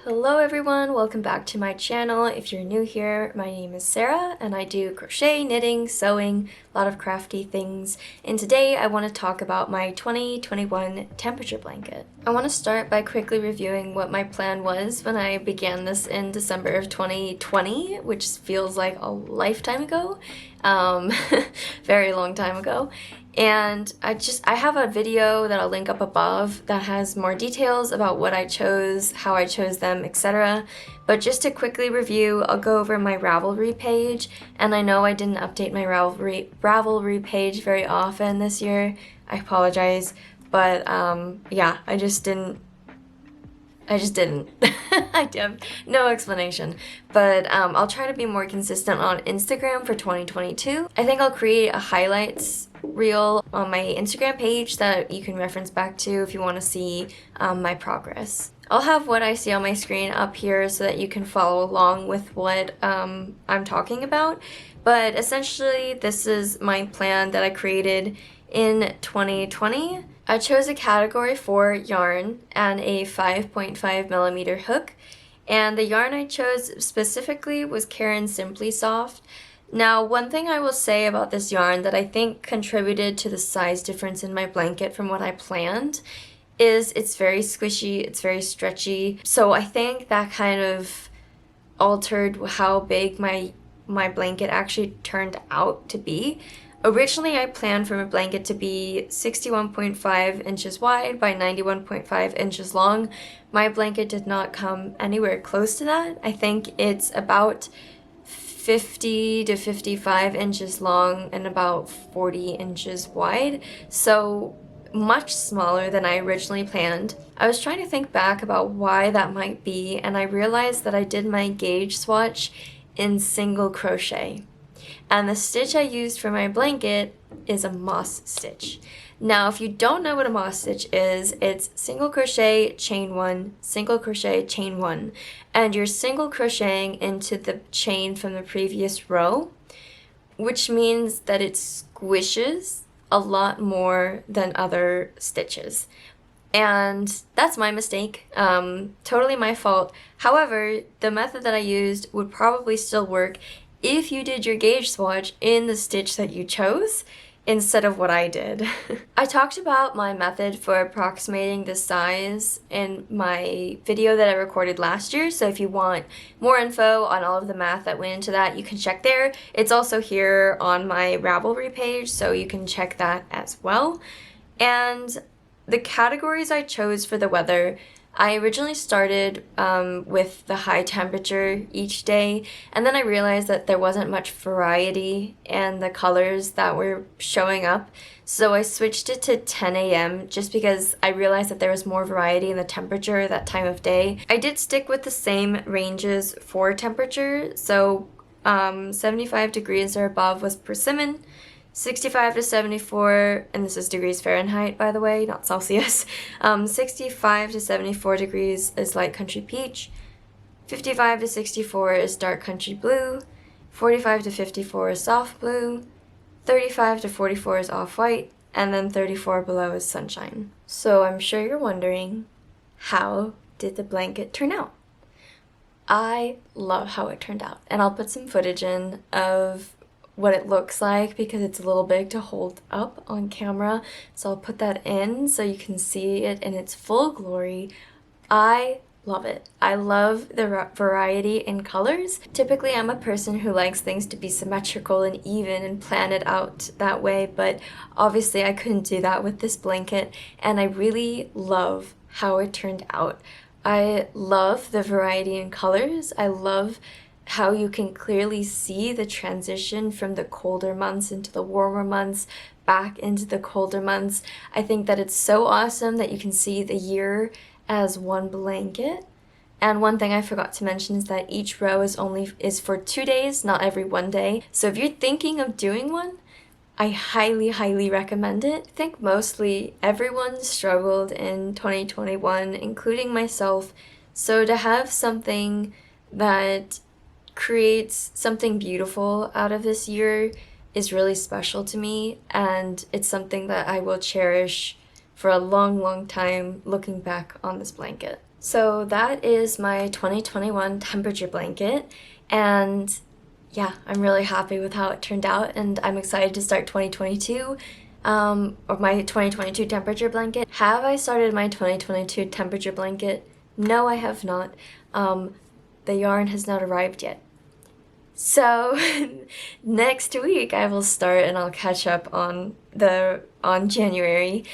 Hello everyone, welcome back to my channel. If you're new here, my name is Sarah and I do crochet, knitting, sewing, a lot of crafty things. And today I want to talk about my 2021 temperature blanket. I want to start by quickly reviewing what my plan was when I began this in December of 2020, which feels like a lifetime ago, very long time ago. And I have a video that I'll link up above that has more details about what I chose, how I chose them, etc. But just to quickly review, I'll go over my Ravelry page, and I know I didn't update my Ravelry page very often this year. I apologize, but yeah, I just didn't. I have no explanation, but I'll try to be more consistent on Instagram for 2022. I think I'll create a highlights reel on my Instagram page that you can reference back to if you want to see my progress. I'll have what I see on my screen up here so that you can follow along with what I'm talking about, but essentially this is my plan that I created in 2020. I chose a category for yarn and a 5.5mm hook, and the yarn I chose specifically was Caron Simply Soft. Now, one thing I will say about this yarn that I think contributed to the size difference in my blanket from what I planned is it's very squishy, it's very stretchy, so I think that kind of altered how big my blanket actually turned out to be. Originally, I planned for my blanket to be 61.5 inches wide by 91.5 inches long. My blanket did not come anywhere close to that. I think it's about 50 to 55 inches long and about 40 inches wide, so much smaller than I originally planned. I was trying to think back about why that might be, and I realized that I did my gauge swatch in single crochet. And the stitch I used for my blanket is a moss stitch. Now, if you don't know what a moss stitch is, it's single crochet, chain one, single crochet, chain one, and you're single crocheting into the chain from the previous row, which means that it squishes a lot more than other stitches. And that's my mistake, totally my fault. However, the method that I used would probably still work if you did your gauge swatch in the stitch that you chose instead of what I did. I talked about my method for approximating the size in my video that I recorded last year, so if you want more info on all of the math that went into that, you can check there. It's also here on my Ravelry page, so you can check that as well. And the categories I chose for the weather, I originally started with the high temperature each day, and then I realized that there wasn't much variety in the colors that were showing up, so I switched it to 10 a.m. just because I realized that there was more variety in the temperature that time of day. I did stick with the same ranges for temperature, so 75 degrees or above was Persimmon, 65 to 74, and this is degrees Fahrenheit, by the way, not Celsius. 65 to 74 degrees is light country peach. 55 to 64 is dark country blue. 45 to 54 is soft blue. 35 to 44 is off-white. And then 34 below is sunshine. So I'm sure you're wondering, how did the blanket turn out? I love how it turned out. And I'll put some footage in of what it looks like because it's a little big to hold up on camera, so I'll put that in so you can see it in its full glory. I love it. I love the variety in colors. Typically, I'm a person who likes things to be symmetrical and even and plan it out that way, but obviously I couldn't do that with this blanket, and I really love how it turned out. I love the variety in colors. I love how you can clearly see the transition from the colder months into the warmer months, back into the colder months. I think that it's so awesome that you can see the year as one blanket. And one thing I forgot to mention is that each row is for 2 days, not every 1 day. So if you're thinking of doing one, I highly, highly recommend it. I think mostly everyone struggled in 2021, including myself. So to have something that creates something beautiful out of this year is really special to me, and it's something that I will cherish for a long, long time looking back on this blanket. So that is my 2021 temperature blanket, and yeah, I'm really happy with how it turned out, and I'm excited to start 2022, or my 2022 temperature blanket. Have I started my 2022 temperature blanket? No, I have not. The yarn has not arrived yet. So next week I will start and I'll catch up on January.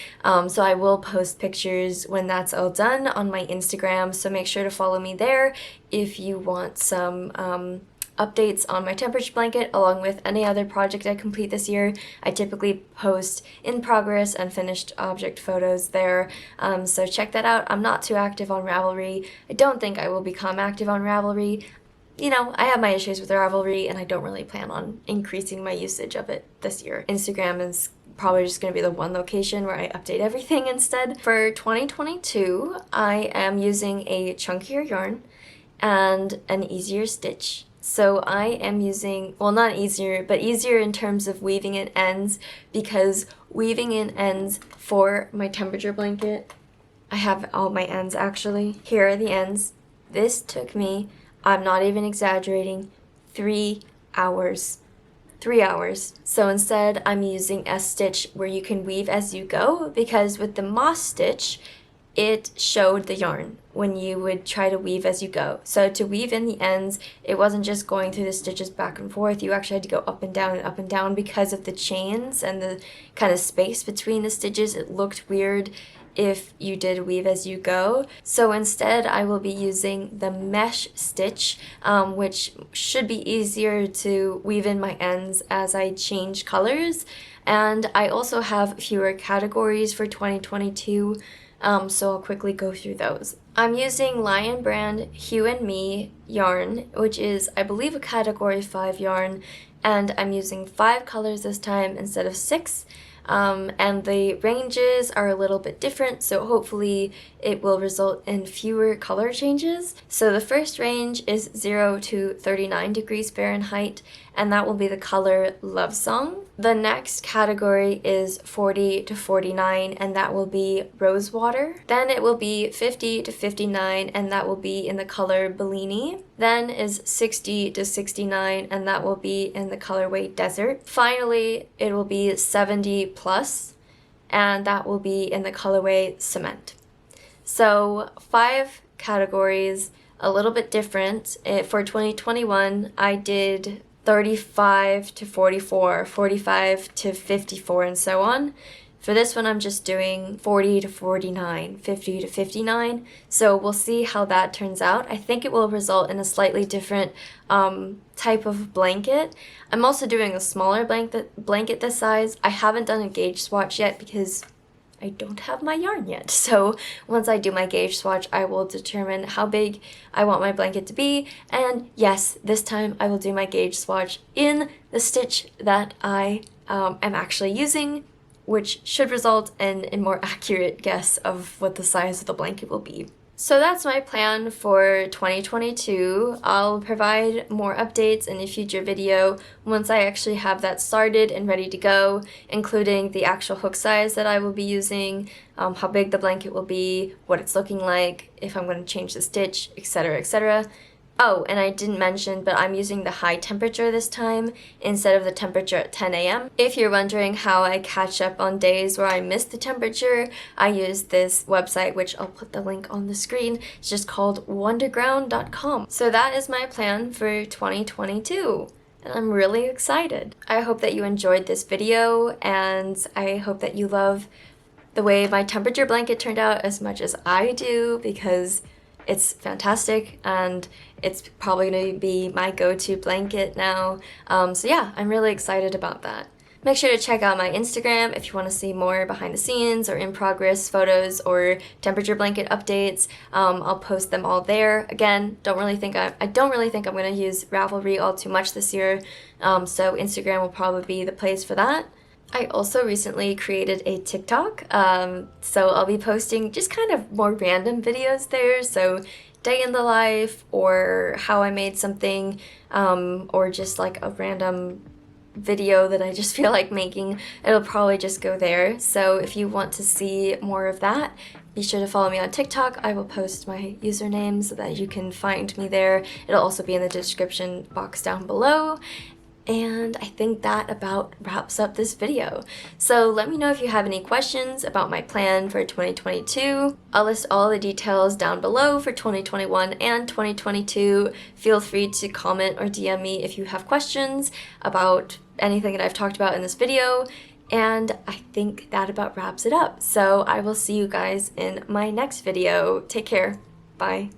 So I will post pictures when that's all done on my Instagram. So make sure to follow me there if you want some updates on my temperature blanket along with any other project I complete this year. I typically post in progress and finished object photos there. So check that out. I'm not too active on Ravelry. I don't think I will become active on Ravelry. You know, I have my issues with Ravelry, and I don't really plan on increasing my usage of it this year. Instagram is probably just going to be the one location where I update everything instead. For 2022, I am using a chunkier yarn and an easier stitch. So I am using, well, not easier, but easier in terms of weaving in ends, because weaving in ends for my temperature blanket, I have all my ends actually. Here are the ends. This took me, I'm not even exaggerating, 3 hours. 3 hours. So instead I'm using a stitch where you can weave as you go, because with the moss stitch, it showed the yarn when you would try to weave as you go. So to weave in the ends, it wasn't just going through the stitches back and forth. You actually had to go up and down because of the chains and the kind of space between the stitches. It looked weird if you did weave as you go. So instead I will be using the mesh stitch, which should be easier to weave in my ends as I change colors. And I also have fewer categories for 2022, so I'll quickly go through those. I'm using Lion brand Hue and Me yarn, which is, I believe, a category 5 yarn, and I'm using 5 colors this time instead of 6. And the ranges are a little bit different, so hopefully it will result in fewer color changes. So the first range is 0 to 39 degrees Fahrenheit, and that will be the color Love Song. The next category is 40 to 49, and that will be Rose Water. Then it will be 50 to 59, and that will be in the color Bellini. Then is 60 to 69, and that will be in the colorway Desert. Finally, it will be 70 plus, and that will be in the colorway Cement. So 5 categories, a little bit different. For 2021, I did 35 to 44, 45 to 54, and so on. For this one, I'm just doing 40 to 49, 50 to 59. So we'll see how that turns out. I think it will result in a slightly different type of blanket. I'm also doing a smaller blanket this size. I haven't done a gauge swatch yet because I don't have my yarn yet. So once I do my gauge swatch, I will determine how big I want my blanket to be. And yes, this time I will do my gauge swatch in the stitch that I am actually using, which should result in a more accurate guess of what the size of the blanket will be. So that's my plan for 2022. I'll provide more updates in a future video once I actually have that started and ready to go, including the actual hook size that I will be using, how big the blanket will be, what it's looking like, if I'm going to change the stitch, etc., etc. Oh, and I didn't mention, but I'm using the high temperature this time instead of the temperature at 10 a.m. If you're wondering how I catch up on days where I miss the temperature, I use this website, which I'll put the link on the screen. It's just called wonderground.com. So that is my plan for 2022. And I'm really excited. I hope that you enjoyed this video, and I hope that you love the way my temperature blanket turned out as much as I do, because it's fantastic and it's probably going to be my go-to blanket now. So yeah, I'm really excited about that. Make sure to check out my Instagram if you want to see more behind the scenes or in progress photos or temperature blanket updates. I'll post them all there. Again, I don't really think I'm going to use Ravelry all too much this year. So Instagram will probably be the place for that. I also recently created a TikTok, so I'll be posting just kind of more random videos there, so day in the life, or how I made something, or just like a random video that I just feel like making. It'll probably just go there. So if you want to see more of that, Be sure to follow me on TikTok. I will post my username so that you can find me there. It'll also be in the description box down below. And I think that about wraps up this video. So let me know if you have any questions about my plan for 2022. I'll list all the details down below for 2021 and 2022. Feel free to comment or DM me if you have questions about anything that I've talked about in this video. And I think that about wraps it up. So I will see you guys in my next video. Take care. Bye.